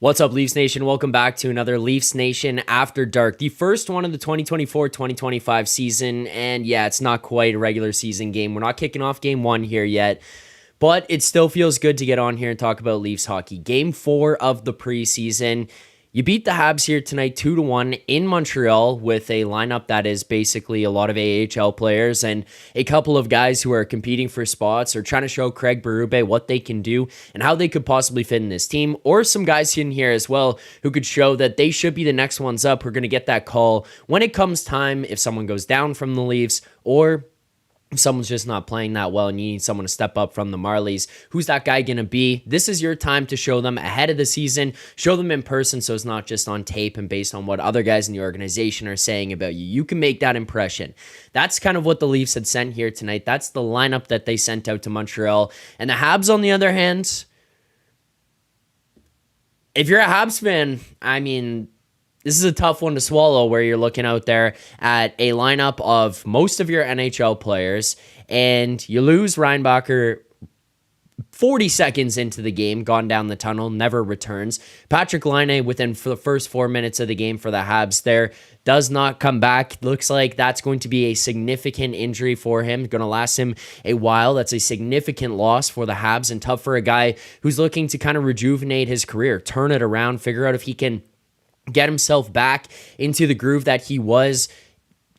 What's up, Leafs Nation? Welcome back to another Leafs Nation After Dark, the first one of the 2024-2025 season. And yeah, it's not quite a regular season game. We're not kicking off game one here yet, but it still feels good to get on here and talk about Leafs hockey. Game 4 of the preseason. You beat the Habs here tonight 2-1 in Montreal with a lineup that is basically a lot of AHL players and a couple of guys who are competing for spots or trying to show Craig Berube what they can do and how they could possibly fit in this team, or some guys in here as well who could show that they should be the next ones up who are going to get that call when it comes time if someone goes down from the Leafs or if someone's just not playing that well and you need someone to step up from the Marlies. Who's that guy going to be? This is your time to show them ahead of the season, show them in person so it's not just on tape and based on what other guys in the organization are saying about you. You can make that impression. That's kind of what the Leafs had sent here tonight. That's the lineup that they sent out to Montreal. And the Habs, on the other hand, if you're a Habs fan, I mean, this is a tough one to swallow where you're looking out there at a lineup of most of your NHL players and you lose Reinbacher 40 seconds into the game, gone down the tunnel, never returns. Patrick Laine within the first 4 minutes of the game for the Habs there does not come back. Looks like that's going to be a significant injury for him, going to last him a while. That's a significant loss for the Habs and tough for a guy who's looking to kind of rejuvenate his career, turn it around, figure out if he can get himself back into the groove that he was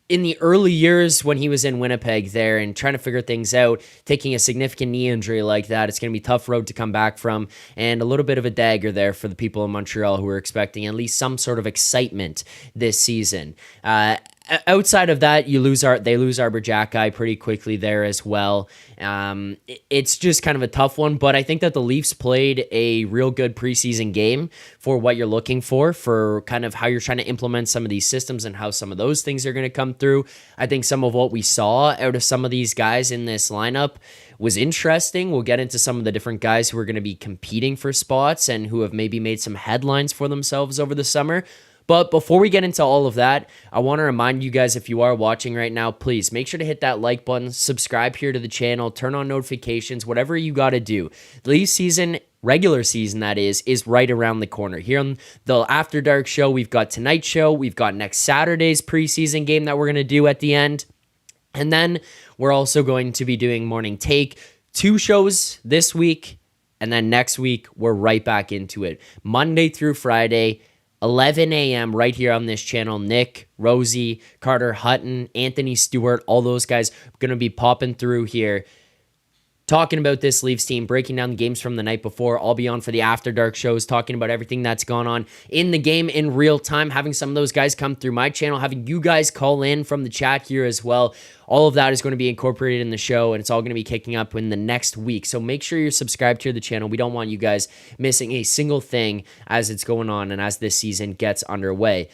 in the early years when he was in Winnipeg there and trying to figure things out. Taking a significant knee injury like that, it's going to be a tough road to come back from, and a little bit of a dagger there for the people in Montreal who are expecting at least some sort of excitement this season. Outside of that, they lose Arbor Jackeye pretty quickly there as well. It's just kind of a tough one, but I think that the Leafs played a real good preseason game for what you're looking for kind of how you're trying to implement some of these systems and how some of those things are going to come through. I think some of what we saw out of some of these guys in this lineup was interesting. We'll get into some of the different guys who are going to be competing for spots and who have maybe made some headlines for themselves over the summer. But before we get into all of that, I want to remind you guys, if you are watching right now, please make sure to hit that like button, subscribe here to the channel, turn on notifications, whatever you got to do. The Leafs season, regular season that is right around the corner. Here on the After Dark show, we've got tonight's show, we've got next Saturday's preseason game that we're going to do at the end. And then we're also going to be doing Morning Take, 2 shows this week, and then next week we're right back into it. Monday through Friday, 11 a.m. right here on this channel. Nick, Rosie, Carter Hutton, Anthony Stewart, all those guys are going to be popping through here, talking about this Leafs team, breaking down the games from the night before. I'll be on for the After Dark shows, talking about everything that's gone on in the game in real time, having some of those guys come through my channel, having you guys call in from the chat here as well. All of that is going to be incorporated in the show, and it's all going to be kicking up in the next week. So make sure you're subscribed to the channel. We don't want you guys missing a single thing as it's going on and as this season gets underway.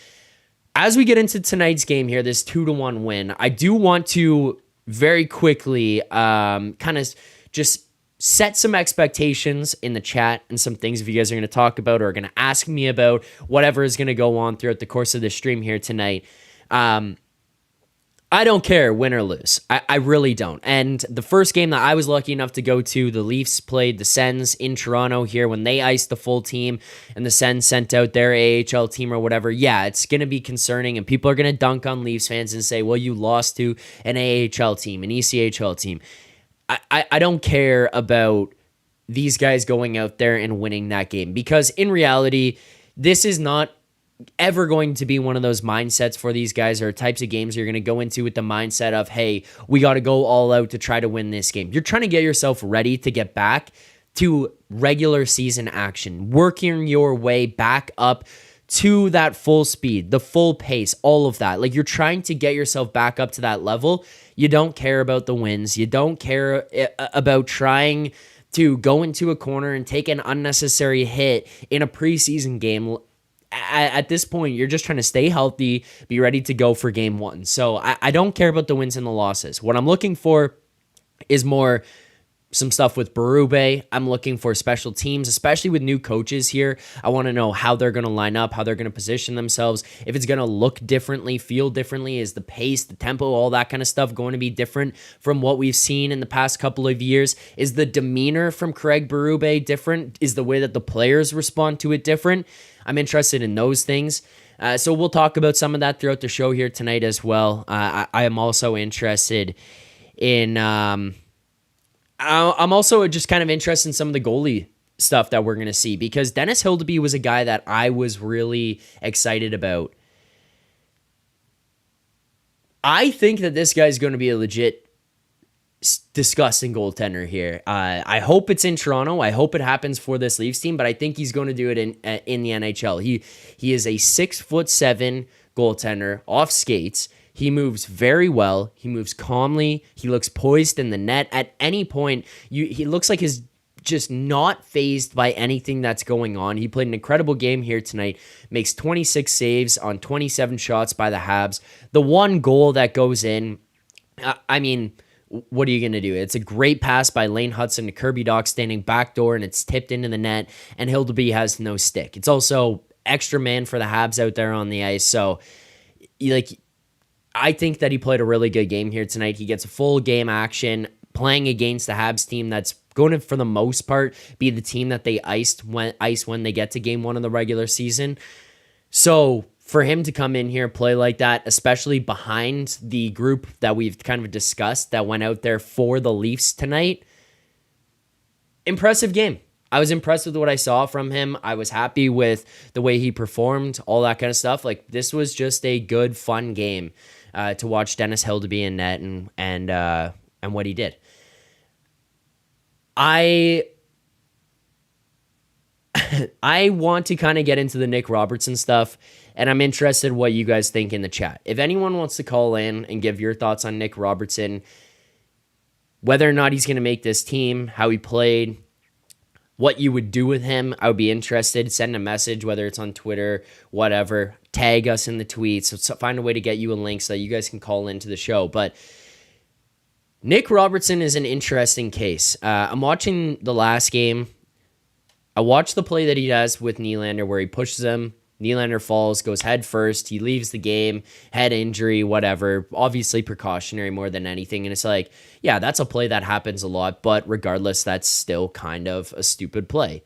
As we get into tonight's game here, this 2-1 win, I do want to very quickly kind of just set some expectations in the chat and some things if you guys are going to talk about or are going to ask me about whatever is going to go on throughout the course of the stream here tonight. I don't care, win or lose. I really don't. And the first game that I was lucky enough to go to, the Leafs played the Sens in Toronto here when they iced the full team and the Sens sent out their AHL team or whatever. Yeah, it's going to be concerning and people are going to dunk on Leafs fans and say, well, you lost to an AHL team, an ECHL team. I don't care about these guys going out there and winning that game because in reality, this is not ever going to be one of those mindsets for these guys or types of games you're going to go into with the mindset of, hey, we got to go all out to try to win this game. You're trying to get yourself ready to get back to regular season action, working your way back up to that full speed, the full pace, all of that. Like you're trying to get yourself back up to that level. You don't care about the wins. You don't care about trying to go into a corner and take an unnecessary hit in a preseason game. At this point, you're just trying to stay healthy, be ready to go for game one. So I don't care about the wins and the losses. What I'm looking for is more some stuff with Berube. I'm looking for special teams, especially with new coaches here. I want to know how they're going to line up, how they're going to position themselves, if it's going to look differently, feel differently, is the pace, the tempo, all that kind of stuff going to be different from what we've seen in the past couple of years? Is the demeanor from Craig Berube different? Is the way that the players respond to it different? I'm interested in those things. So we'll talk about some of that throughout the show here tonight as well. I am also interested in... I'm also just kind of interested in some of the goalie stuff that we're going to see, because Dennis Hildeby was a guy that I was really excited about. I think that this guy's going to be a legit disgusting goaltender here. I hope it's in Toronto. I hope it happens for this Leafs team, but I think he's going to do it in the NHL. He is a 6'7" goaltender off skates. He moves very well. He moves calmly. He looks poised in the net. At any point, he looks like he's just not fazed by anything that's going on. He played an incredible game here tonight. Makes 26 saves on 27 shots by the Habs. The one goal that goes in, I mean, what are you going to do? It's a great pass by Laine Hudson to Kirby Dach standing backdoor, and it's tipped into the net, and Hildeby has no stick. It's also extra man for the Habs out there on the ice. So, I think that he played a really good game here tonight. He gets a full game action playing against the Habs team that's going to, for the most part, be the team that they ice when they get to game one of the regular season. So for him to come in here, play like that, especially behind the group that we've kind of discussed that went out there for the Leafs tonight, impressive game. I was impressed with what I saw from him. I was happy with the way he performed, all that kind of stuff. This was just a good, fun game to watch Dennis Hildeby in net and what he did. I want to kind of get into the Nick Robertson stuff, and I'm interested in what you guys think in the chat. If anyone wants to call in and give your thoughts on Nick Robertson, whether or not he's going to make this team, how he played, what you would do with him, I would be interested. Send a message, whether it's on Twitter, whatever. Tag us in the tweets. So find a way to get you a link so that you guys can call into the show. But Nick Robertson is an interesting case. I'm watching the last game. I watched the play that he does with Nylander where he pushes him. Nylander falls, goes head first. He leaves the game, head injury, whatever. Obviously precautionary more than anything. And it's like, yeah, that's a play that happens a lot. But regardless, that's still kind of a stupid play.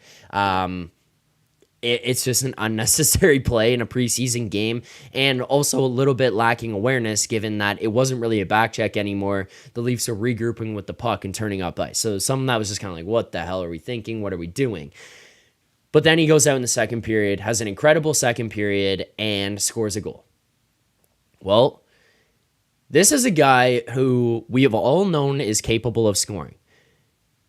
It's just an unnecessary play in a preseason game, and also a little bit lacking awareness given that it wasn't really a back check anymore. The Leafs are regrouping with the puck and turning up ice. So some of that was just kind of like, what the hell are we thinking? What are we doing? But then he goes out in the second period, has an incredible second period, and scores a goal. Well, this is a guy who we have all known is capable of scoring.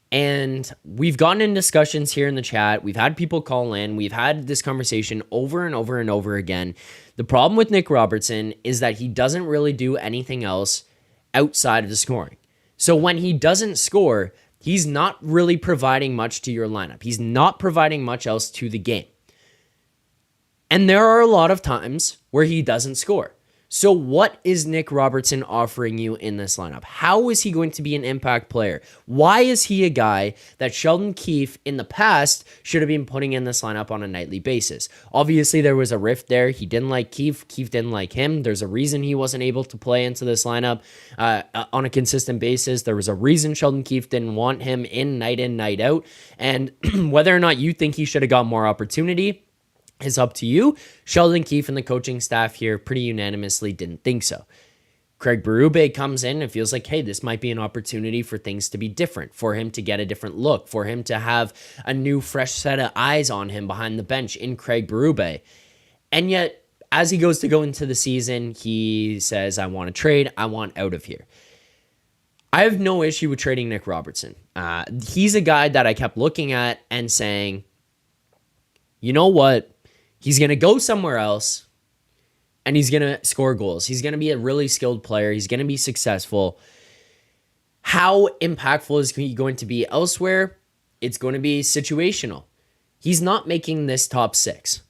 And we've gotten in discussions here in the chat. We've had people call in. We've had this conversation over and over and over again. The problem with Nick Robertson is that he doesn't really do anything else outside of the scoring. So when he doesn't score, he's not really providing much to your lineup. He's not providing much else to the game. And there are a lot of times where he doesn't score. So what is Nick Robertson offering you in this lineup? How is he going to be an impact player? Why is he a guy that Sheldon Keefe in the past should have been putting in this lineup on a nightly basis? Obviously, there was a rift there. He didn't like Keefe. Keefe didn't like him. There's a reason he wasn't able to play into this lineup on a consistent basis. There was a reason Sheldon Keefe didn't want him in, night out. And whether or not you think he should have got more opportunity is up to you. Sheldon Keefe and the coaching staff here pretty unanimously didn't think so. Craig Berube comes in and feels like, hey, this might be an opportunity for things to be different, for him to get a different look, for him to have a new, fresh set of eyes on him behind the bench in Craig Berube. And yet, as he goes to go into the season, he says, I want to trade. I want out of here. I have no issue with trading Nick Robertson. He's a guy that I kept looking at and saying, you know what? He's going to go somewhere else, and he's going to score goals. He's going to be a really skilled player. He's going to be successful. How impactful is he going to be elsewhere? It's going to be situational. He's not making this top six.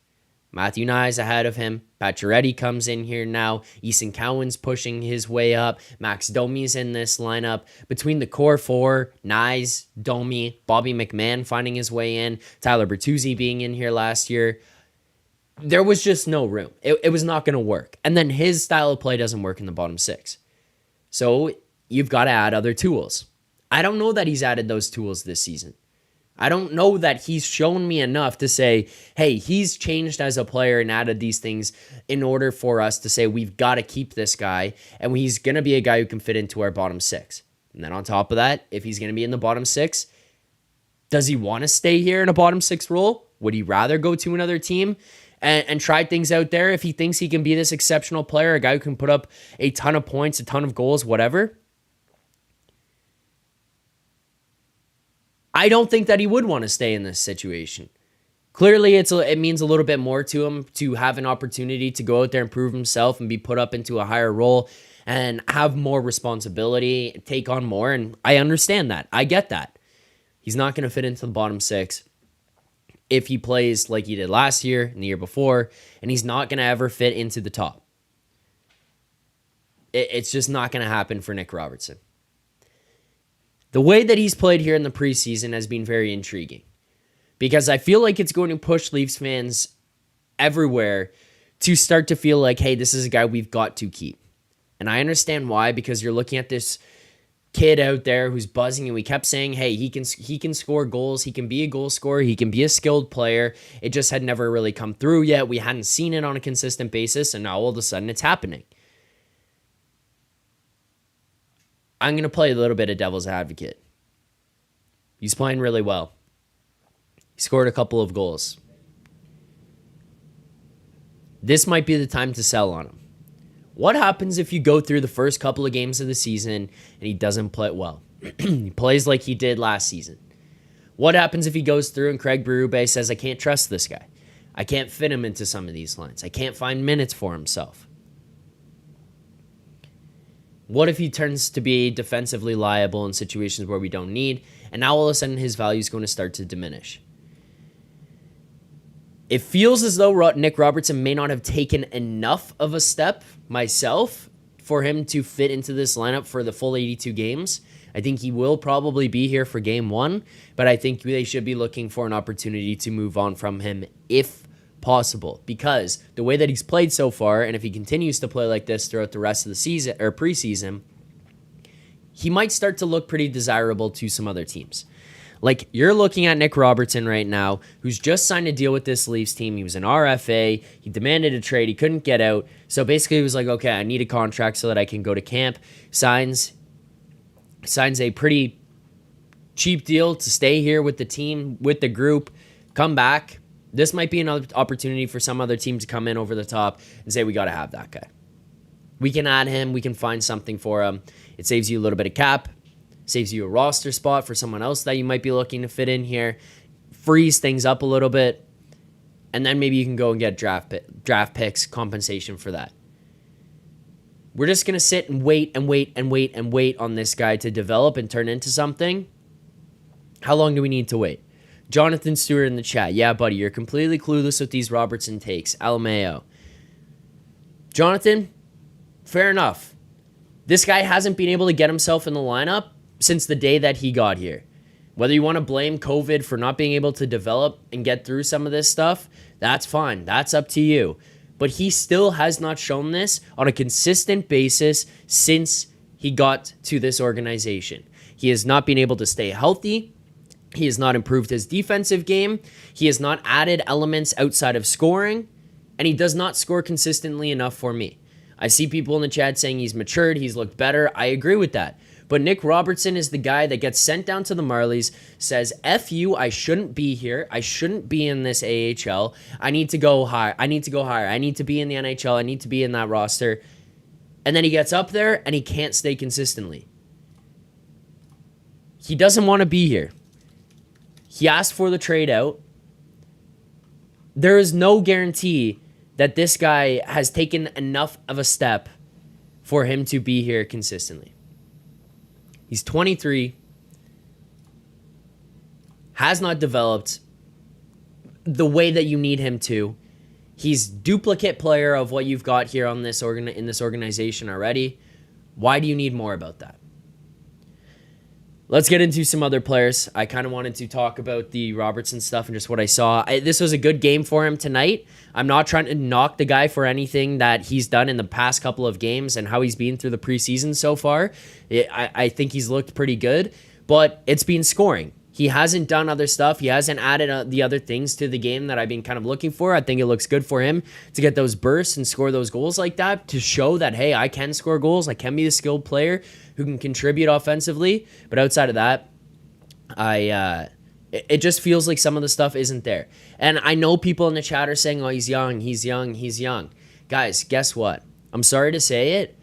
Matthew Knies ahead of him. Pacioretty comes in here now. Easton Cowan's pushing his way up. Max Domi's in this lineup. Between the core four, Knies, Domi, Bobby McMahon finding his way in, Tyler Bertuzzi being in here last year, there was just no room. It was not going to work. And then his style of play doesn't work in the bottom six. So you've got to add other tools. I don't know that he's added those tools this season. I don't know that he's shown me enough to say, hey, he's changed as a player and added these things in order for us to say we've got to keep this guy and he's going to be a guy who can fit into our bottom six. And then on top of that, if he's going to be in the bottom six, does he want to stay here in a bottom six role? Would he rather go to another team and try things out there if he thinks he can be this exceptional player, a guy who can put up a ton of points, a ton of goals, whatever? I don't think that he would want to stay in this situation. Clearly, it means a little bit more to him to have an opportunity to go out there and prove himself and be put up into a higher role and have more responsibility, take on more, and I understand that. I get that. He's not going to fit into the bottom six if he plays like he did last year and the year before, and he's not going to ever fit into the top. It's just not going to happen for Nick Robertson. The way that he's played here in the preseason has been very intriguing because I feel like it's going to push Leafs fans everywhere to start to feel like, hey, this is a guy we've got to keep. And I understand why, because you're looking at this kid out there who's buzzing and we kept saying, hey, he can score goals. He can be a goal scorer. He can be a skilled player. It just had never really come through yet. We hadn't seen it on a consistent basis. And now all of a sudden it's happening. I'm going to play a little bit of devil's advocate. He's playing really well. He scored a couple of goals. This might be the time to sell on him. What happens if you go through the first couple of games of the season and he doesn't play well? He plays like he did last season. What happens if he goes through and Craig Berube says, I can't trust this guy. I can't fit him into some of these lines. I can't find minutes for himself. What if he turns to be defensively liable in situations where we don't need, and now all of a sudden his value is going to start to diminish? It feels as though Nick Robertson may not have taken enough of a step myself for him to fit into this lineup for the full 82 games. I think he will probably be here for game one, but I think they should be looking for an opportunity to move on from him if possible, because the way that he's played so far, and if he continues to play like this throughout the rest of the season or preseason, he might start to look pretty desirable to some other teams. Like, you're looking at Nick Robertson right now, who's just signed a deal with this Leafs team. He was an RFA. He demanded a trade. He couldn't get out. So basically he was like, okay, I need a contract so that I can go to camp. Signs a pretty cheap deal to stay here with the team, with the group, come back. This might be another opportunity for some other team to come in over the top and say, we got to have that guy. We can add him. We can find something for him. It saves you a little bit of cap. Saves you a roster spot for someone else that you might be looking to fit in here. Frees things up a little bit. And then maybe you can go and get draft picks, compensation for that. We're just going to sit and wait on this guy to develop and turn into something. How long do we need to wait? Jonathan Stewart in the chat. Yeah, buddy, you're completely clueless with these Robertson takes. LMAO. Jonathan, fair enough. This guy hasn't been able to get himself in the lineup since the day that he got here. Whether you want to blame COVID for not being able to develop and get through some of this stuff, that's fine. That's up to you. But he still has not shown this on a consistent basis since he got to this organization. He has not been able to stay healthy. He has not improved his defensive game. He has not added elements outside of scoring. And he does not score consistently enough for me. I see people in the chat saying he's matured, he's looked better. I agree with that. But Nick Robertson is the guy that gets sent down to the Marlies, says, F you, I shouldn't be here. I shouldn't be in this AHL. I need to go higher. I need to be in the NHL. I need to be in that roster. And then he gets up there and he can't stay consistently. He doesn't want to be here. He asked for the trade out. There is no guarantee that this guy has taken enough of a step for him to be here consistently. He's 23, has not developed the way that you need him to, He's duplicate player of what you've got here on this in this organization already. Why do you need more about that? Let's get into some other players. I kind of wanted to talk about the Robertson stuff and just what I saw. This was a good game for him tonight. I'm not trying to knock the guy for anything that he's done in the past couple of games and how he's been through the preseason so far. I think he's looked pretty good, but it's been scoring. He hasn't done other stuff. He hasn't added the other things to the game that I've been kind of looking for. I think it looks good for him to get those bursts and score those goals like that, to show that, hey, I can score goals. I can be a skilled player who can contribute offensively. But outside of that, it just feels like some of the stuff isn't there. And I know people in the chat are saying, oh, he's young, he's young, he's young. Guys, guess what? I'm sorry to say it.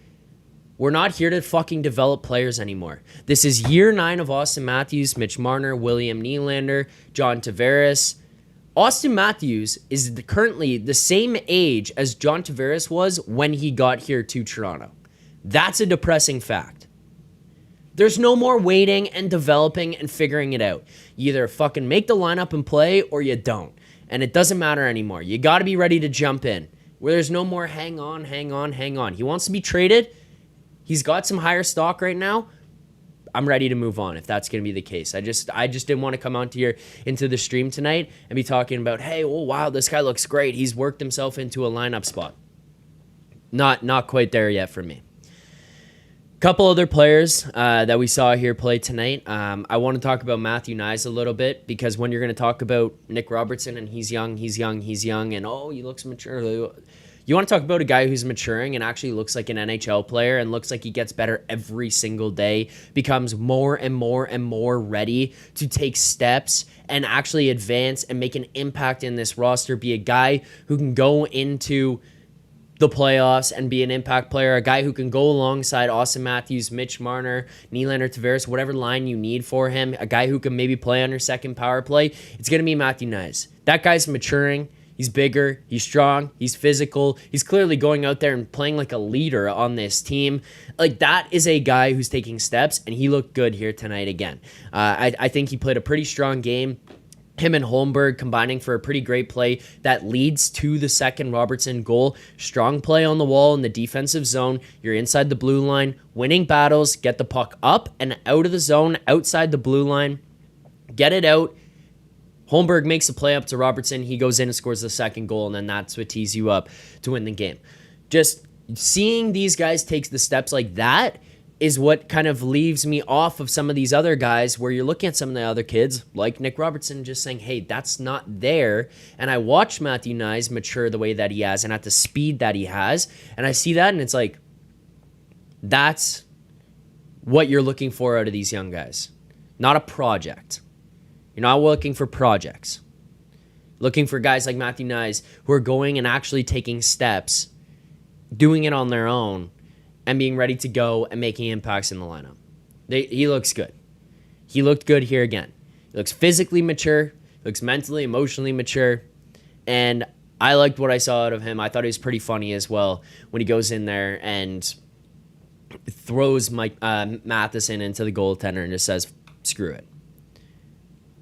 We're not here to fucking develop players anymore. This is year 9 of Austin Matthews, Mitch Marner, William Nylander, John Tavares. Austin Matthews is currently the same age as John Tavares was when he got here to Toronto. That's a depressing fact. There's no more waiting and developing and figuring it out. You either fucking make the lineup and play or you don't. And it doesn't matter anymore. You got to be ready to jump in. Where there's no more hang on. He wants to be traded. He's got some higher stock right now. I'm ready to move on if that's going to be the case. I just didn't want to come out here into the stream tonight and be talking about, hey, oh, wow, this guy looks great. He's worked himself into a lineup spot. Not quite there yet for me. Couple other players that we saw here play tonight. I want to talk about Matthew Knies a little bit, because when you're going to talk about Nick Robertson and he's young, and oh, he looks mature. You want to talk about a guy who's maturing and actually looks like an NHL player and looks like he gets better every single day, becomes more and more ready to take steps and actually advance and make an impact in this roster, be a guy who can go into the playoffs and be an impact player, a guy who can go alongside Austin Matthews, Mitch Marner, Nylander, Tavares, whatever line you need for him, a guy who can maybe play on your second power play. It's going to be Matthew Knies. That guy's maturing. He's bigger, he's strong, he's physical. He's clearly going out there and playing like a leader on this team. Like, that is a guy who's taking steps, and he looked good here tonight again. I think he played a pretty strong game. Him and Holmberg combining for a pretty great play that leads to the second Robertson goal. Strong play on the wall in the defensive zone. You're inside the blue line, winning battles, get the puck up and out of the zone, outside the blue line, get it out. Holmberg makes a play up to Robertson. He goes in and scores the second goal, and then that's what tees you up to win the game. Just seeing these guys take the steps like that is what kind of leaves me off of some of these other guys, where you're looking at some of the other kids like Nick Robertson just saying, hey, that's not there. And I watch Matthew Knies mature the way that he has and at the speed that he has, and I see that, and it's like, that's what you're looking for out of these young guys. Not a project. You're not looking for projects. Looking for guys like Matthew Knies who are going and actually taking steps, doing it on their own, and being ready to go and making impacts in the lineup. He looks good. He looked good here again. He looks physically mature. He looks mentally, emotionally mature. And I liked what I saw out of him. I thought he was pretty funny as well when he goes in there and throws Mike Matheson into the goaltender and just says, screw it.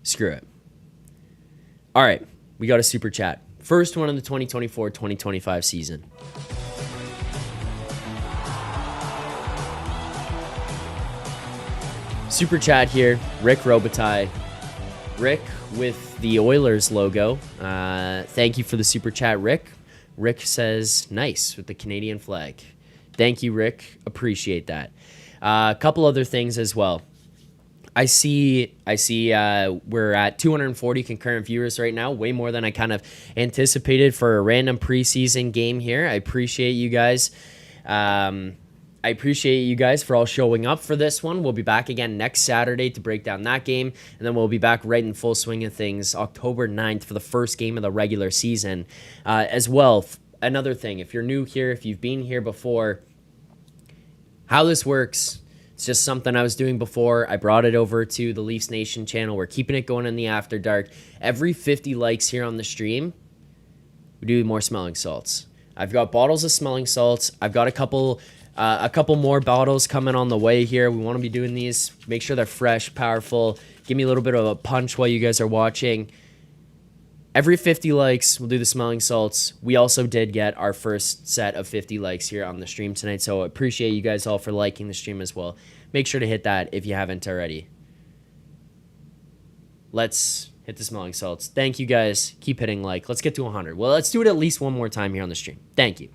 Screw it. All right, we got a super chat. First one of the 2024-2025 season. Super chat here, Rick Robitaille. Rick with the Oilers logo. Thank you for the super chat, Rick. Rick says, nice, with the Canadian flag. Thank you, Rick. Appreciate that. A couple other things as well. I see we're at 240 concurrent viewers right now, way more than I kind of anticipated for a random preseason game here. I appreciate you guys. I appreciate you guys for all showing up for this one. We'll be back again next Saturday to break down that game, and then we'll be back right in full swing of things October 9th for the first game of the regular season. As well, another thing, if you're new here, if you've been here before, how this works, it's just something I was doing before. I brought it over to the Leafs Nation channel. We're keeping it going in the After Dark. Every 50 likes here on the stream, we do more smelling salts. I've got bottles of smelling salts. I've got a couple more bottles coming on the way here. We want to be doing these. Make sure they're fresh, powerful. Give me a little bit of a punch while you guys are watching. Every 50 likes, we'll do the smelling salts. We also did get our first set of 50 likes here on the stream tonight, so I appreciate you guys all for liking the stream as well. Make sure to hit that if you haven't already. Let's hit the smelling salts. Thank you guys. Keep hitting like. Let's get to 100. Well, let's do it at least one more time here on the stream. Thank you.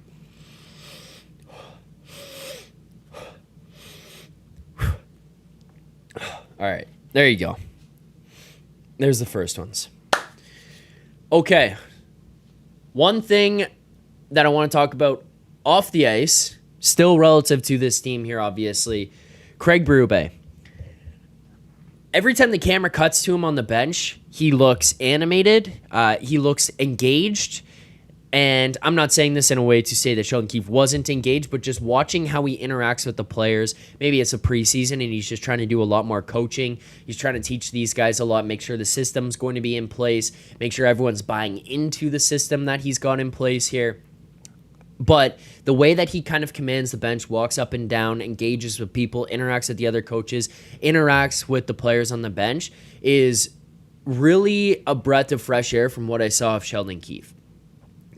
All right. There you go. There's the first ones. Okay. One thing that I want to talk about off the ice, still relative to this team here, obviously, Craig Berube. Every time the camera cuts to him on the bench, he looks animated. He looks engaged. And I'm not saying this in a way to say that Sheldon Keefe wasn't engaged, but just watching how he interacts with the players. Maybe it's a preseason and he's just trying to do a lot more coaching. He's trying to teach these guys a lot, make sure the system's going to be in place, make sure everyone's buying into the system that he's got in place here. But the way that he kind of commands the bench, walks up and down, engages with people, interacts with the other coaches, interacts with the players on the bench is really a breath of fresh air from what I saw of Sheldon Keefe.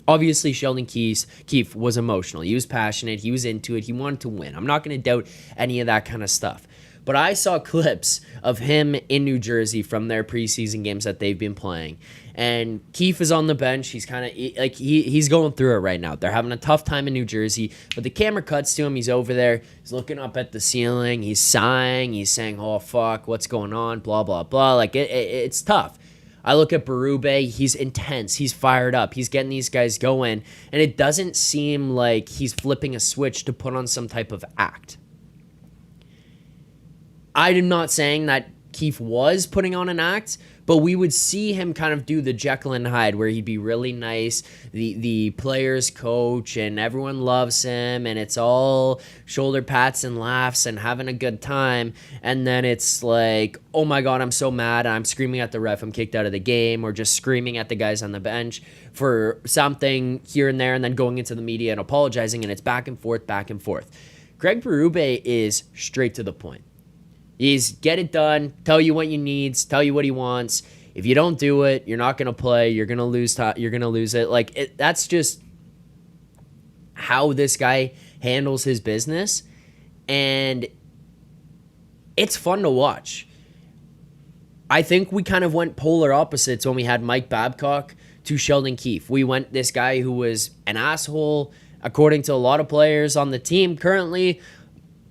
Obviously, Sheldon Keefe was emotional. He was passionate. He was into it. He wanted to win. I'm not going to doubt any of that kind of stuff. But I saw clips of him in New Jersey from their preseason games that they've been playing. And Keefe is on the bench. He's kind of like he's going through it right now. They're having a tough time in New Jersey. But the camera cuts to him. He's over there. He's looking up at the ceiling. He's sighing. He's saying, "Oh, fuck, what's going on? Blah, blah, blah." Like, it's tough. I look at Berube, he's intense, he's fired up, he's getting these guys going, and it doesn't seem like he's flipping a switch to put on some type of act. I'm not saying that Keefe was putting on an act, but we would see him kind of do the Jekyll and Hyde where he'd be really nice, the players coach, and everyone loves him, and it's all shoulder pats and laughs and having a good time, and then it's like, oh my God, I'm so mad, I'm screaming at the ref, I'm kicked out of the game, or just screaming at the guys on the bench for something here and there, and then going into the media and apologizing, and it's back and forth, back and forth. Craig Berube is straight to the point. He's get it done, tell you what you need, tell you what he wants. If you don't do it, you're not going to play. You're going to lose. You're going to lose it. Like that's just how this guy handles his business, and it's fun to watch. I think we kind of went polar opposites when we had Mike Babcock to Sheldon Keefe. We went this guy who was an asshole, according to a lot of players on the team currently,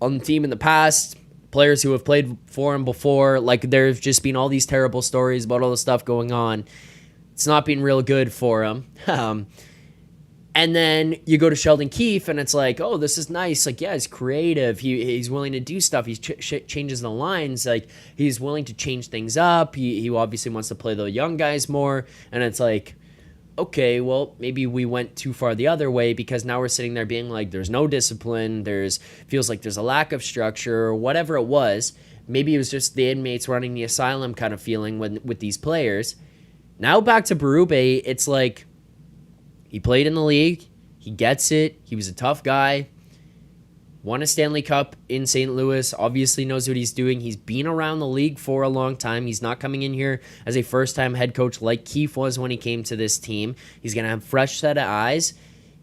on the team in the past. Players who have played for him before, like there's just been all these terrible stories about all the stuff going on. It's not been real good for him. And then you go to Sheldon Keefe and it's like, oh, this is nice. Like, yeah, he's creative. He's willing to do stuff. He changes the lines. Like, he's willing to change things up. He obviously wants to play the young guys more. And it's like, okay, well, maybe we went too far the other way because now we're sitting there being like, there's no discipline, feels like there's a lack of structure, or whatever it was. Maybe it was just the inmates running the asylum kind of feeling with these players. Now back to Berube, it's like he played in the league, he gets it, he was a tough guy, won a Stanley Cup in St. Louis, obviously knows what he's doing. He's been around the league for a long time. He's not coming in here as a first-time head coach like Keefe was when he came to this team. He's going to have a fresh set of eyes.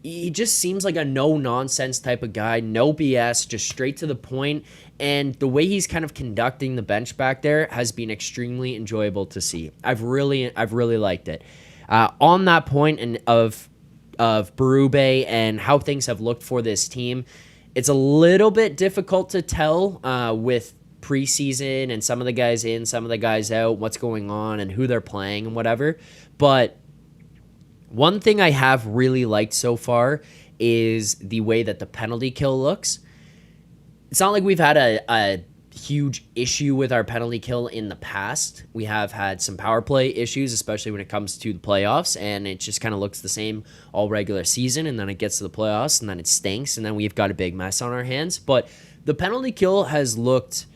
He just seems like a no-nonsense type of guy, no BS, just straight to the point. And the way he's kind of conducting the bench back there has been extremely enjoyable to see. I've really liked it. On that point and of Berube and how things have looked for this team, it's a little bit difficult to tell with preseason and some of the guys in, some of the guys out, what's going on and who they're playing and whatever. But one thing I have really liked so far is the way that the penalty kill looks. It's not like we've had a huge issue with our penalty kill in the past. We have had some power play issues, especially when it comes to the playoffs, and it just kind of looks the same all regular season, and then it gets to the playoffs, and then it stinks, and then we've got a big mess on our hands. But the penalty kill has looked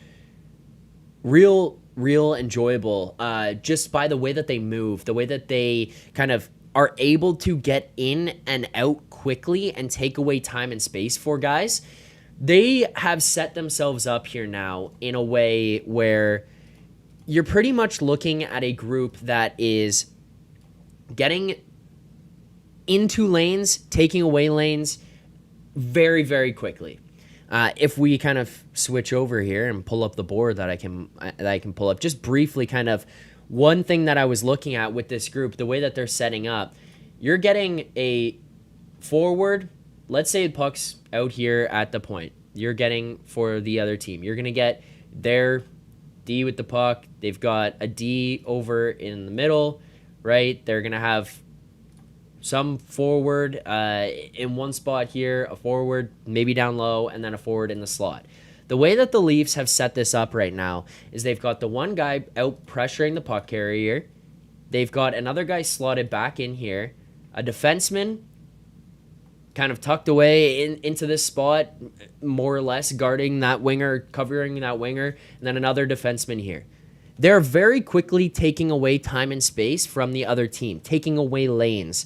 real enjoyable just by the way that they move, the way that they kind of are able to get in and out quickly and take away time and space for guys. They have set themselves up here now in a way where you're pretty much looking at a group that is getting into lanes, taking away lanes very, very quickly. If we kind of switch over here and pull up the board that I can pull up, just briefly, kind of one thing that I was looking at with this group, the way that they're setting up, you're getting a forward. Let's say the puck's out here at the point. You're getting for the other team. You're gonna get their D with the puck. They've got a D over in the middle, right? They're gonna have some forward in one spot here, a forward maybe down low, and then a forward in the slot. The way that the Leafs have set this up right now is they've got the one guy out pressuring the puck carrier. They've got another guy slotted back in here, a defenseman kind of tucked away into this spot, more or less guarding that winger, covering that winger, and then another defenseman here. They're very quickly taking away time and space from the other team, taking away lanes.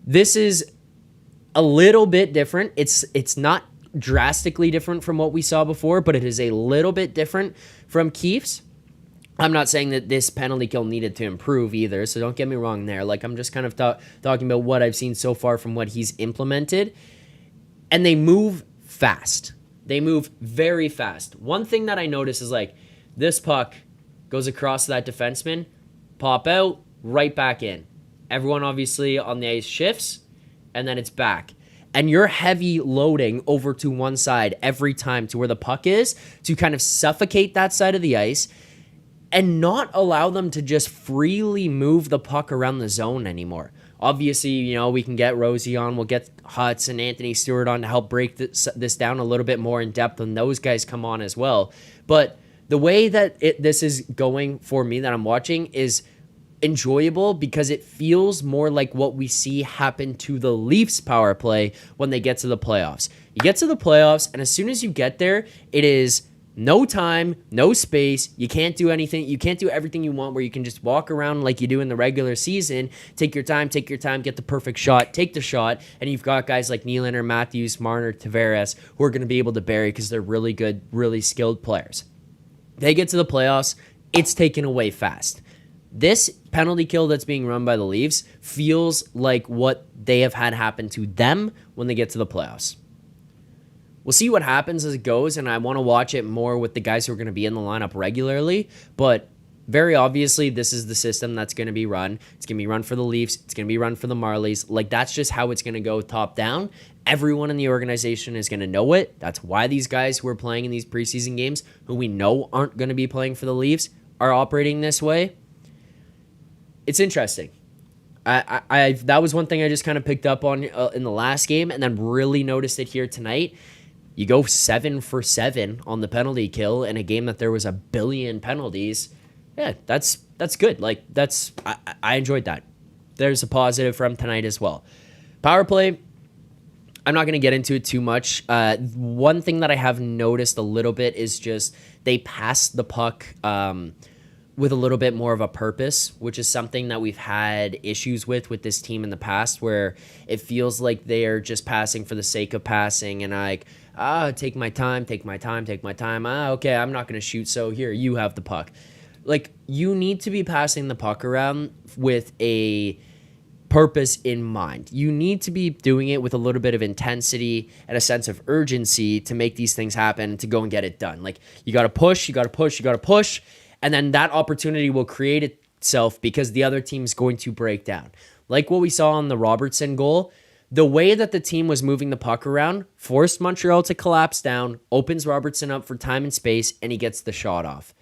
This is a little bit different. It's not drastically different from what we saw before, but it is a little bit different from Keefe's. I'm not saying that this penalty kill needed to improve either, so don't get me wrong there. Like, I'm just kind of talking about what I've seen so far from what he's implemented. And they move fast. They move very fast. One thing that I notice is, like, this puck goes across that defenseman, pop out, right back in. Everyone obviously on the ice shifts, and then it's back. And you're heavy loading over to one side every time to where the puck is to kind of suffocate that side of the ice and not allow them to just freely move the puck around the zone anymore. Obviously, you know, we can get Rosie on, we'll get Hutz and Anthony Stewart on to help break this down a little bit more in depth when those guys come on as well. But the way that this is going for me that I'm watching is enjoyable because it feels more like what we see happen to the Leafs power play when they get to the playoffs. You get to the playoffs, and as soon as you get there, it is no time, no space. You can't do anything. You can't do everything you want where you can just walk around like you do in the regular season. Take your time, get the perfect shot, take the shot, and you've got guys like Nylander, Matthews, Marner, Tavares who are going to be able to bury because they're really good, really skilled players. They get to the playoffs, it's taken away fast. This penalty kill that's being run by the Leafs feels like what they have had happen to them when they get to the playoffs. We'll see what happens as it goes, and I want to watch it more with the guys who are going to be in the lineup regularly, but very obviously this is the system that's going to be run. It's going to be run for the Leafs. It's going to be run for the Marlies. Like, that's just how it's going to go top down. Everyone in the organization is going to know it. That's why these guys who are playing in these preseason games, who we know aren't going to be playing for the Leafs, are operating this way. It's interesting. That was one thing I just kind of picked up on in the last game and then really noticed it here tonight. You go 7 for 7 on the penalty kill in a game that there was a billion penalties. Yeah, that's good. Like, I enjoyed that. There's a positive from tonight as well. Power play, I'm not going to get into it too much. One thing that I have noticed a little bit is just they pass the puck with a little bit more of a purpose, which is something that we've had issues with this team in the past, where it feels like they're just passing for the sake of passing and like, take my time. Okay, I'm not going to shoot, so here, you have the puck. Like, you need to be passing the puck around with a purpose in mind. You need to be doing it with a little bit of intensity and a sense of urgency to make these things happen, to go and get it done. Like, you got to push, and then that opportunity will create itself because the other team is going to break down. Like what we saw on the Robertson goal, the way that the team was moving the puck around forced Montreal to collapse down, opens Robertson up for time and space, and he gets the shot off.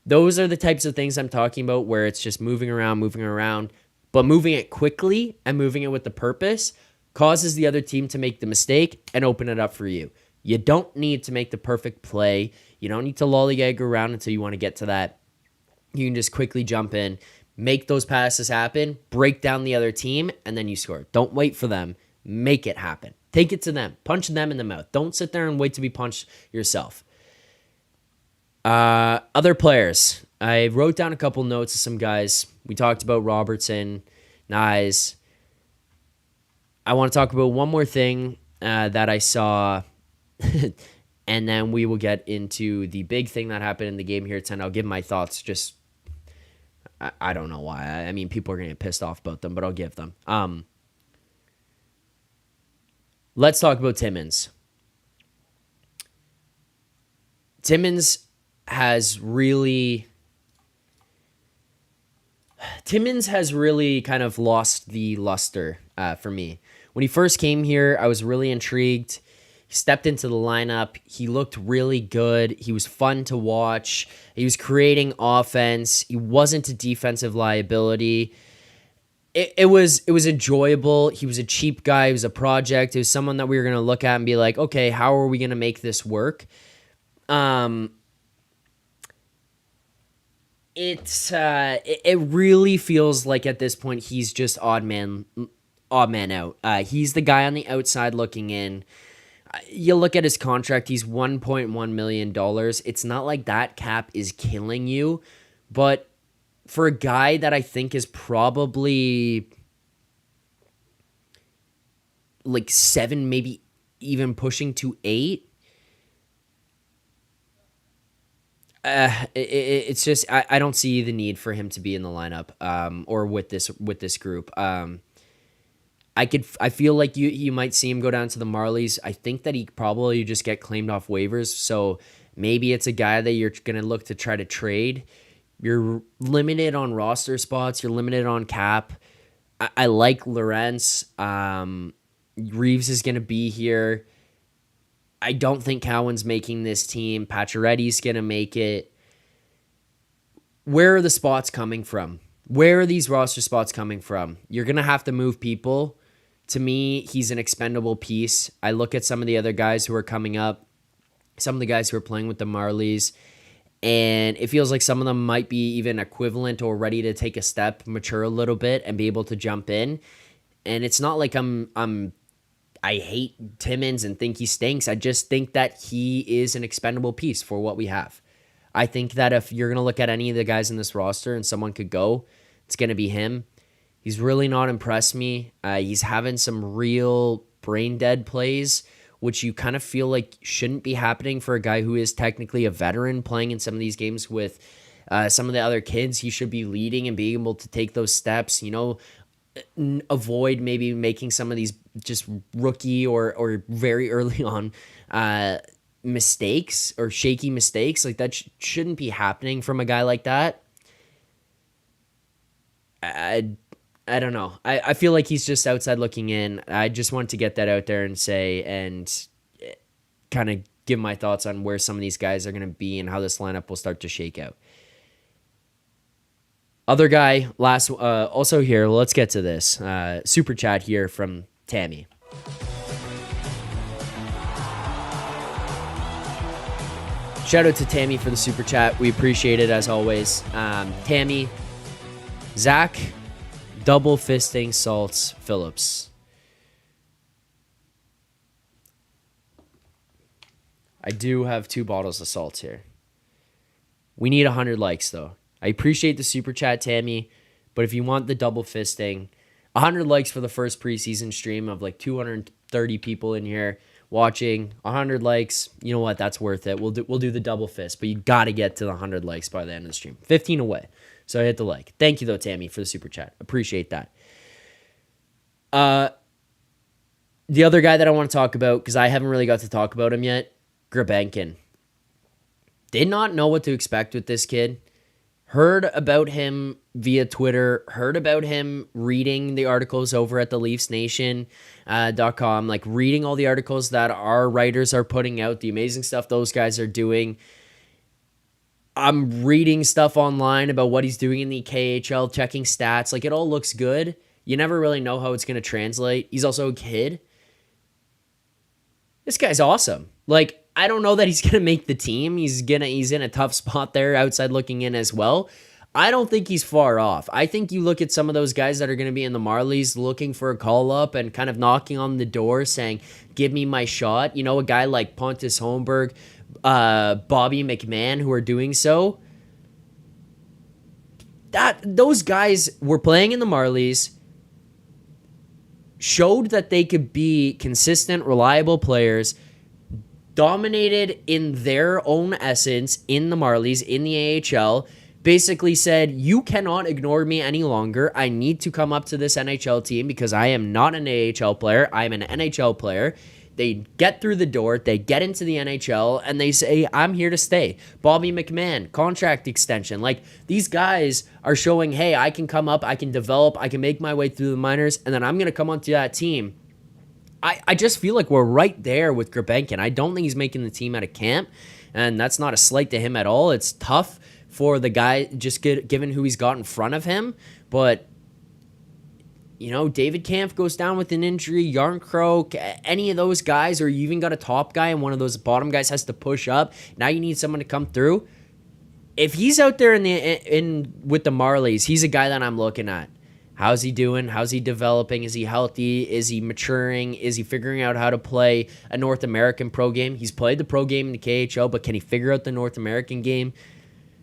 Those are the types of things I'm talking about, where it's just moving around, but moving it quickly and moving it with the purpose causes the other team to make the mistake and open it up for you. You don't need to make the perfect play. You don't need to lollygag around until you want to get to that. You can just quickly jump in, make those passes happen, break down the other team, and then you score. Don't wait for them. Make it happen. Take it to them. Punch them in the mouth. Don't sit there and wait to be punched yourself. Other players. I wrote down a couple notes of some guys. We talked about Robertson, Knies. I want to talk about one more thing that I saw, and then we will get into the big thing that happened in the game here tonight. I'll give my thoughts just I don't know why. I mean, people are going to get pissed off about them, but I'll give them. Let's talk about Timmins. Timmins has really kind of lost the luster for me. When he first came here, I was really intrigued. He stepped into the lineup. He looked really good. He was fun to watch. He was creating offense. He wasn't a defensive liability. It was enjoyable. He was a cheap guy. He was a project. It was someone that we were going to look at and be like, okay, how are we going to make this work? It really feels like at this point he's just odd man out. He's the guy on the outside looking in. You look at his contract, he's $1.1 million. It's not like that cap is killing you, but for a guy that I think is probably like 7, maybe even pushing to 8, it's just I don't see the need for him to be in the lineup or with this group. I feel like you might see him go down to the Marlies. I think that he probably just get claimed off waivers. So maybe it's a guy that you're going to look to try to trade. You're limited on roster spots. You're limited on cap. I like Lawrence. Reeves is going to be here. I don't think Cowan's making this team. Pacioretty's going to make it. Where are the spots coming from? Where are these roster spots coming from? You're going to have to move people. To me, he's an expendable piece. I look at some of the other guys who are coming up, some of the guys who are playing with the Marlies, and it feels like some of them might be even equivalent or ready to take a step, mature a little bit, and be able to jump in. And it's not like I hate Timmins and think he stinks. I just think that he is an expendable piece for what we have. I think that if you're going to look at any of the guys in this roster and someone could go, it's going to be him. He's really not impressed me. He's having some real brain dead plays, which you kind of feel like shouldn't be happening for a guy who is technically a veteran playing in some of these games with some of the other kids. He should be leading and being able to take those steps, avoid maybe making some of these just rookie or very early on mistakes or shaky mistakes. Like that shouldn't be happening from a guy like that. I don't know. I feel like he's just outside looking in. I just want to get that out there and say and kind of give my thoughts on where some of these guys are going to be and how this lineup will start to shake out. Other guy, also here, let's get to this. Super chat here from Tammy. Shout out to Tammy for the super chat. We appreciate it as always. Tammy, Zack, double fisting salts Phillips. I do have 2 bottles of salts here. We need 100 likes though. I appreciate the super chat, Tammy, but if you want the double fisting, 100 likes for the first preseason stream of like 230 people in here watching, 100 likes, you know what, that's worth it. We'll do the double fist, but you got to get to the 100 likes by the end of the stream. 15 away. So I hit the like. Thank you though, Tammy, for the super chat. Appreciate that. The other guy that I want to talk about, because I haven't really got to talk about him yet, Grabenkin. Did not know what to expect with this kid. Heard about him via Twitter, heard about him reading the articles over at the LeafsNation.com, like reading all the articles that our writers are putting out, the amazing stuff those guys are doing. I'm reading stuff online about what he's doing in the KHL, checking stats. Like, it all looks good. You never really know how it's going to translate. He's also a kid. This guy's awesome. Like, I don't know that he's going to make the team. He's in a tough spot there outside looking in as well. I don't think he's far off. I think you look at some of those guys that are going to be in the Marlies looking for a call up and kind of knocking on the door saying, give me my shot. A guy like Pontus Holmberg, Bobby McMahon, who are doing so. Those guys were playing in the Marlies, showed that they could be consistent, reliable players, dominated in their own essence in the Marlies, in the AHL, basically said, you cannot ignore me any longer. I need to come up to this NHL team because I am not an AHL player. I'm an NHL player. They get through the door, they get into the NHL, and they say, I'm here to stay. Bobby McMahon, contract extension. Like, these guys are showing, hey, I can come up, I can develop, I can make my way through the minors, and then I'm going to come onto that team. I just feel like we're right there with Grebenkin. I don't think he's making the team out of camp, and that's not a slight to him at all. It's tough for the guy, just given who he's got in front of him. But, you know, David Kampf goes down with an injury, Yarncroke, any of those guys, or you even got a top guy and one of those bottom guys has to push up. Now you need someone to come through. If he's out there with the Marlies, he's a guy that I'm looking at. How's he doing? How's he developing? Is he healthy? Is he maturing? Is he figuring out how to play a North American pro game? He's played the pro game in the KHL, but can he figure out the North American game?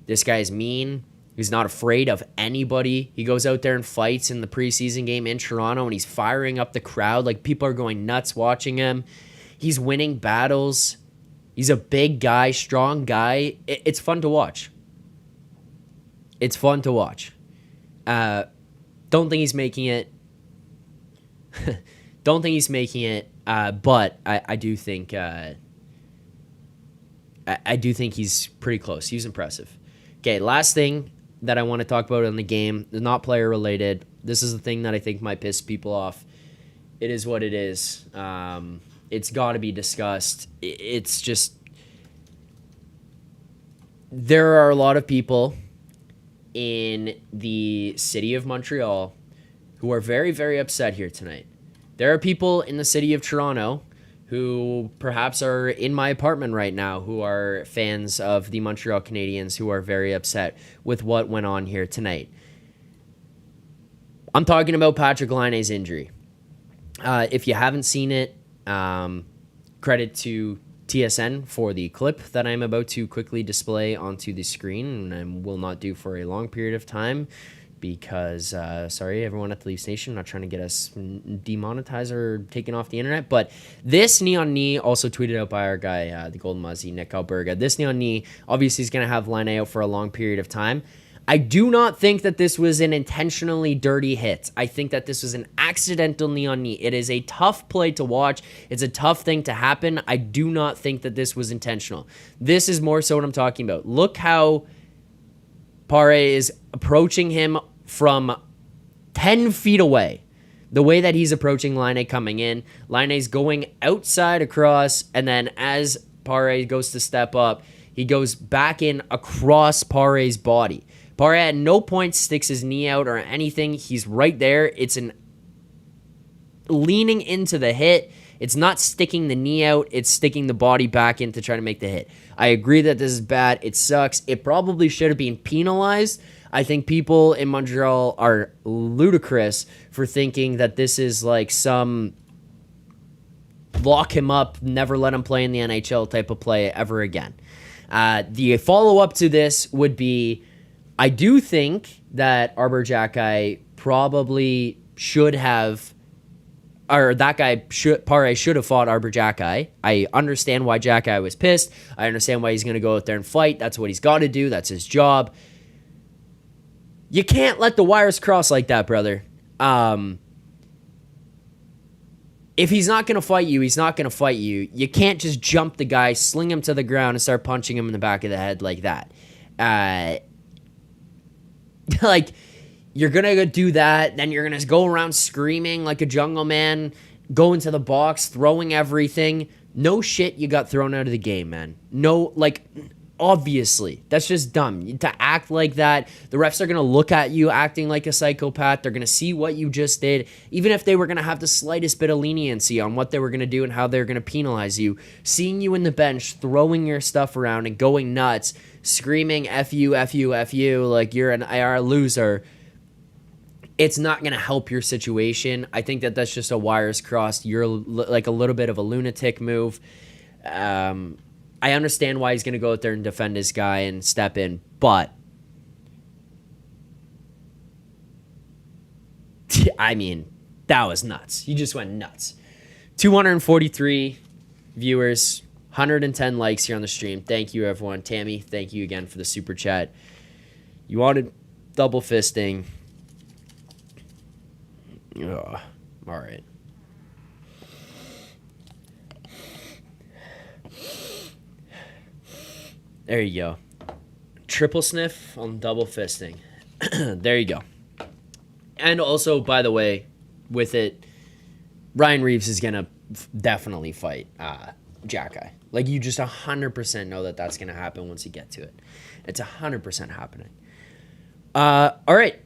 This guy's mean. He's not afraid of anybody. He goes out there and fights in the preseason game in Toronto, and he's firing up the crowd. Like, people are going nuts watching him. He's winning battles. He's a big guy, strong guy. It's fun to watch. It's fun to watch. Don't think he's making it. Don't think he's making it. But I do think. I do think he's pretty close. He's impressive. Okay, last thing that I want to talk about in the game, not player related. This is the thing that I think might piss people off. It is what it is. It's got to be discussed. It's just, there are a lot of people in the city of Montreal who are very, very upset here tonight. There are people in the city of Toronto who perhaps are in my apartment right now who are fans of the Montreal Canadiens who are very upset with what went on here tonight. I'm talking about Patrick Laine's injury. If you haven't seen it, credit to TSN for the clip that I'm about to quickly display onto the screen, and I will not do for a long period of time because, sorry, everyone at the Leafs Nation, I'm not trying to get us demonetized or taken off the internet, but this knee on knee, also tweeted out by our guy, the Golden Muzzy, Nick Alberga, this knee on knee obviously is going to have Laine out for a long period of time. I do not think that this was an intentionally dirty hit. I think that this was an accidental knee on knee. It is a tough play to watch. It's a tough thing to happen. I do not think that this was intentional. This is more so what I'm talking about. Look how Pare is approaching him from 10 feet away. The way that he's approaching Laine coming in. Laine's going outside across, and then as Pare goes to step up, he goes back in across Pare's body. Pare at no point sticks his knee out or anything. He's right there. It's an leaning into the hit. It's not sticking the knee out. It's sticking the body back in to try to make the hit. I agree that this is bad. It sucks. It probably should have been penalized. I think people in Montreal are ludicrous for thinking that this is like some lock him up, never let him play in the NHL type of play ever again. The follow-up to this would be, I do think that Arbor Jacki probably should have, or that guy, Pare should have fought Arbor Jacki. I understand why Jacki was pissed. I understand why he's going to go out there and fight. That's what he's got to do. That's his job. You can't let the wires cross like that, brother. If he's not going to fight you, he's not going to fight you. You can't just jump the guy, sling him to the ground, and start punching him in the back of the head like that. Like, you're going to do that, then you're going to go around screaming like a jungle man, go into the box, throwing everything. No shit, you got thrown out of the game, man. No, like, obviously. That's just dumb. To act like that, the refs are going to look at you acting like a psychopath. They're going to see what you just did. Even if they were going to have the slightest bit of leniency on what they were going to do and how they're going to penalize you, seeing you in the bench, throwing your stuff around and going nuts, screaming F you, F you, F you, like you're a loser, it's not going to help your situation. I think that that's just a wires crossed. You're like a little bit of a lunatic move. I understand why he's going to go out there and defend his guy and step in, but I mean, that was nuts. You just went nuts. 243 viewers, 110 likes here on the stream. Thank you, everyone. Tammy, thank you again for the super chat. You wanted double fisting. Ugh. All right. There you go. Triple sniff on double fisting. There you go. And also, by the way, with it, Ryan Reeves is going to definitely fight Jack Eye. Like, you just 100% know that that's going to happen once you get to it. It's 100% happening. All right.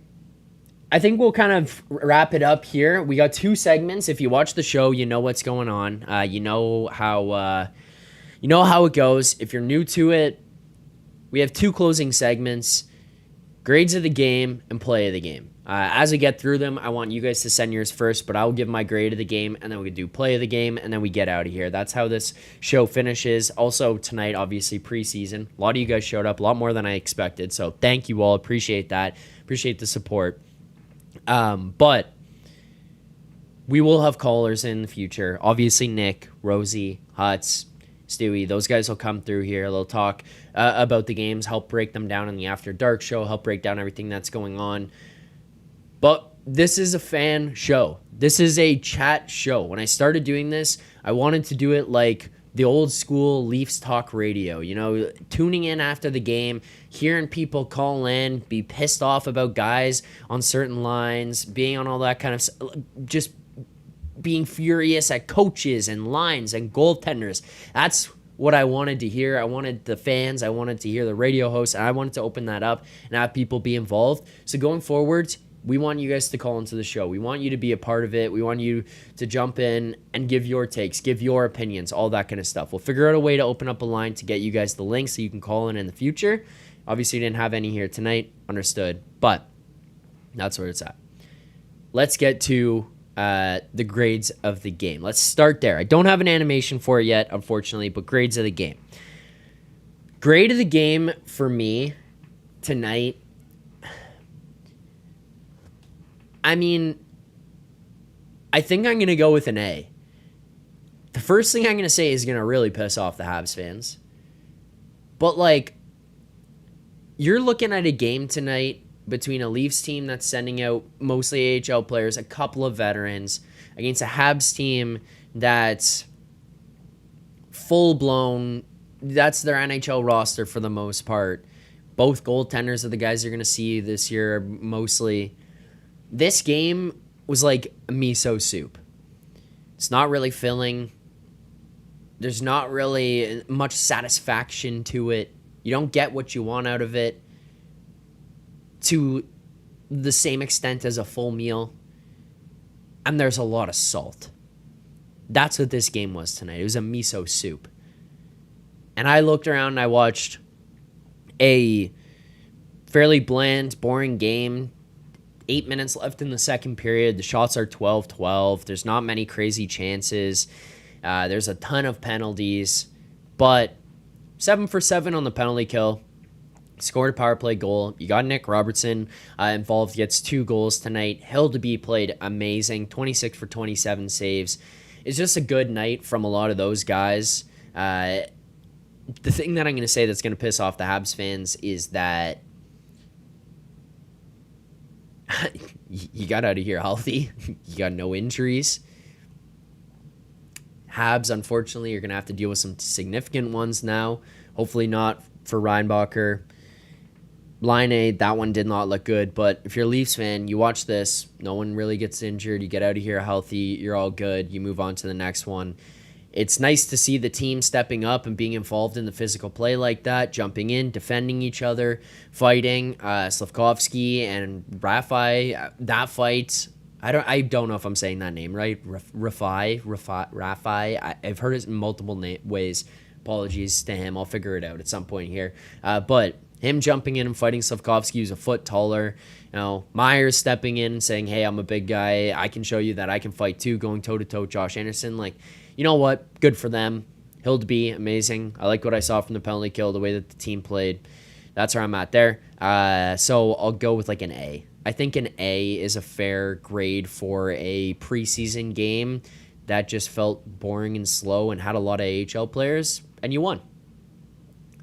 I think we'll kind of wrap it up here. We got 2 segments. If you watch the show, you know what's going on. You know how it goes. If you're new to it, we have 2 closing segments: grades of the game and play of the game. As we get through them, I want you guys to send yours first, but I'll give my grade of the game, and then we can do play of the game, and then we get out of here. That's how this show finishes. Also, tonight, obviously, preseason. A lot of you guys showed up, a lot more than I expected, so thank you all. Appreciate that. Appreciate the support. But we will have callers in the future. Obviously, Nick, Rosie, Hutz, Stewie, those guys will come through here. They'll talk about the games, help break them down in the After Dark show, help break down everything that's going on. But this is a fan show. This is a chat show. When I started doing this, I wanted to do it like the old school Leafs talk radio, you know, tuning in after the game, hearing people call in, be pissed off about guys on certain lines, being on all that kind of, just being furious at coaches and lines and goaltenders. That's what I wanted to hear. I wanted the fans, I wanted to hear the radio hosts, and I wanted to open that up and have people be involved. So going forward, we want you guys to call into the show. We want you to be a part of it. We want you to jump in and give your takes, give your opinions, all that kind of stuff. We'll figure out a way to open up a line to get you guys the link so you can call in the future. Obviously, didn't have any here tonight. Understood. But that's where it's at. Let's get to the grades of the game. Let's start there. I don't have an animation for it yet, unfortunately, but grades of the game. Grade of the game for me tonight, I mean, I think I'm going to go with an A. The first thing I'm going to say is going to really piss off the Habs fans. But, like, you're looking at a game tonight between a Leafs team that's sending out mostly AHL players, a couple of veterans, against a Habs team that's full-blown, that's their NHL roster for the most part. Both goaltenders are the guys you're going to see this year mostly. This game was like miso soup. It's not really filling. There's not really much satisfaction to it. You don't get what you want out of it to the same extent as a full meal. And there's a lot of salt. That's what this game was tonight. It was a miso soup. And I looked around and I watched a fairly bland, boring game. 8 minutes left in the second period. The shots are 12-12. There's not many crazy chances. There's a ton of penalties. But 7 for 7 on the penalty kill. Scored a power play goal. You got Nick Robertson involved. Gets 2 goals tonight. Hildeby played amazing. 26 for 27 saves. It's just a good night from a lot of those guys. The thing that I'm going to say that's going to piss off the Habs fans is that you got out of here healthy. You got no injuries. Habs, unfortunately, you're going to have to deal with some significant ones now. Hopefully not for Reinbacher. Laine, that one did not look good. But if you're a Leafs fan, you watch this. No one really gets injured. You get out of here healthy. You're all good. You move on to the next one. It's nice to see the team stepping up and being involved in the physical play like that, jumping in, defending each other, fighting. Slafkovsky and Rafai, that fight, I don't know if I'm saying that name right. Rafai. I've heard it in multiple ways. Apologies to him. I'll figure it out at some point here. But him jumping in and fighting Slafkovsky, who's a foot taller. You know, Myers stepping in and saying, hey, I'm a big guy. I can show you that I can fight too, going toe-to-toe with Josh Anderson. Like, you know what? Good for them. Hildeby, amazing. I like what I saw from the penalty kill, the way that the team played. That's where I'm at there. So I'll go with like an A. I think an A is a fair grade for a preseason game that just felt boring and slow and had a lot of AHL players, and you won.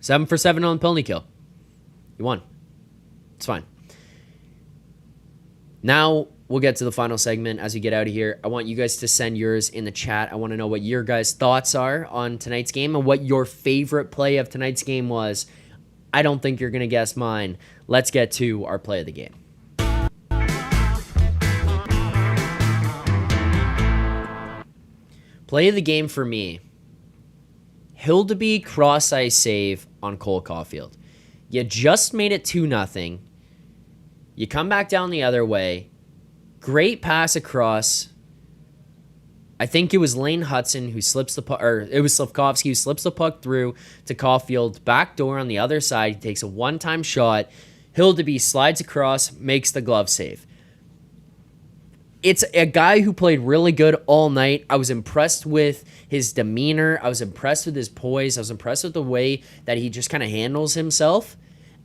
7 for 7 on the penalty kill. You won. It's fine. Now we'll get to the final segment. As we get out of here, I want you guys to send yours in the chat. I want to know what your guys' thoughts are on tonight's game and what your favorite play of tonight's game was. I don't think you're going to guess mine. Let's get to our play of the game. Play of the game for me, Hildeby cross-ice save on Cole Caulfield. You just made it 2-0. You come back down the other way. Great pass across. I think it was Laine Hudson who slips the puck, or it was Slafkovsky who slips the puck through to Caulfield. Back door on the other side. He takes a one-time shot. Hildeby slides across, makes the glove save. It's a guy who played really good all night. I was impressed with his demeanor. I was impressed with his poise. I was impressed with the way that he just kind of handles himself.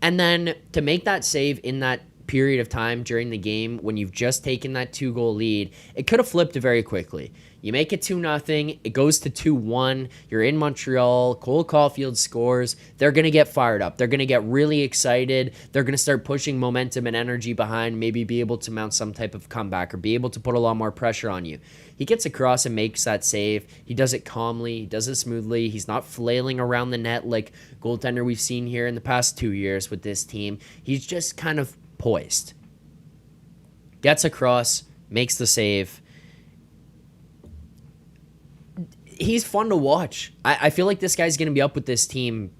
And then to make that save in that period of time during the game when you've just taken that 2-goal lead, it could have flipped very quickly. You make it 2-0. It goes to 2-1. You're in Montreal. Cole Caulfield scores. They're going to get fired up. They're going to get really excited. They're going to start pushing momentum and energy behind, maybe be able to mount some type of comeback or be able to put a lot more pressure on you. He gets across and makes that save. He does it calmly. He does it smoothly. He's not flailing around the net like goaltender we've seen here in the past 2 years with this team. He's just kind of poised. Gets across, makes the save. He's fun to watch. I feel like this guy's going to be up with this team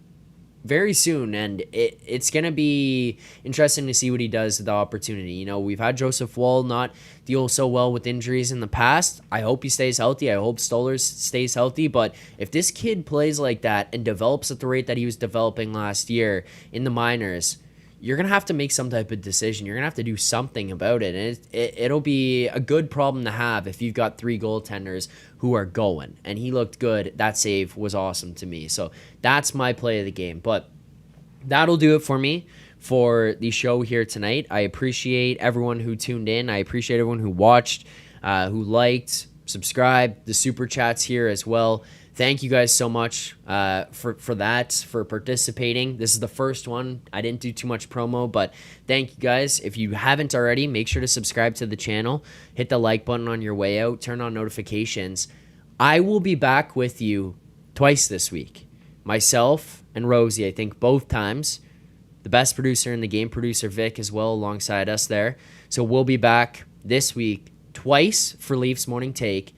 very soon, and it's going to be interesting to see what he does with the opportunity. You know, we've had Joseph Woll not deal so well with injuries in the past. I hope he stays healthy. I hope Stolarz stays healthy, but if this kid plays like that and develops at the rate that he was developing last year in the minors, you're going to have to make some type of decision. You're going to have to do something about it. And it'll be a good problem to have if you've got 3 goaltenders who are going. And he looked good. That save was awesome to me. So that's my play of the game. But that'll do it for me for the show here tonight. I appreciate everyone who tuned in. I appreciate everyone who watched, who liked, subscribed, the super chats here as well. Thank you guys so much for participating. This is the first one. I didn't do too much promo, but thank you guys. If you haven't already, make sure to subscribe to the channel. Hit the like button on your way out. Turn on notifications. I will be back with you twice this week. Myself and Rosie, I think both times. The best producer in the game, producer Vic, as well, alongside us there. So we'll be back this week twice for Leafs Morning Take.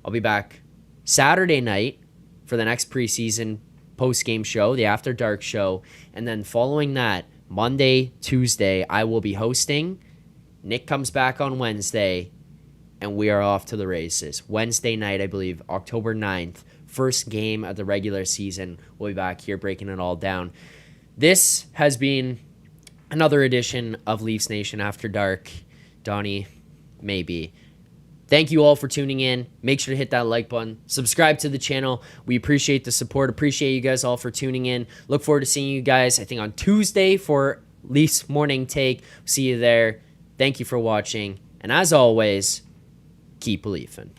I'll be back Saturday night for the next preseason post-game show, the After Dark show. And then following that, Monday, Tuesday, I will be hosting. Nick comes back on Wednesday, and we are off to the races. Wednesday night, I believe, October 9th, first game of the regular season. We'll be back here breaking it all down. This has been another edition of Leafs Nation After Dark. Donnie, maybe. Thank you all for tuning in. Make sure to hit that like button. Subscribe to the channel. We appreciate the support. Appreciate you guys all for tuning in. Look forward to seeing you guys, I think, on Tuesday for Leafs Morning Take. See you there. Thank you for watching. And as always, keep believing.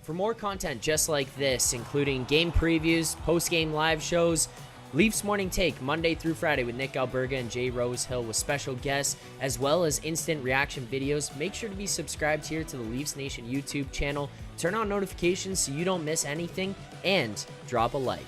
For more content just like this, including game previews, post-game live shows, Leafs Morning Take, Monday through Friday with Nick Alberga and Jay Rosehill with special guests, as well as instant reaction videos. Make sure to be subscribed here to the Leafs Nation YouTube channel. Turn on notifications so you don't miss anything, and drop a like.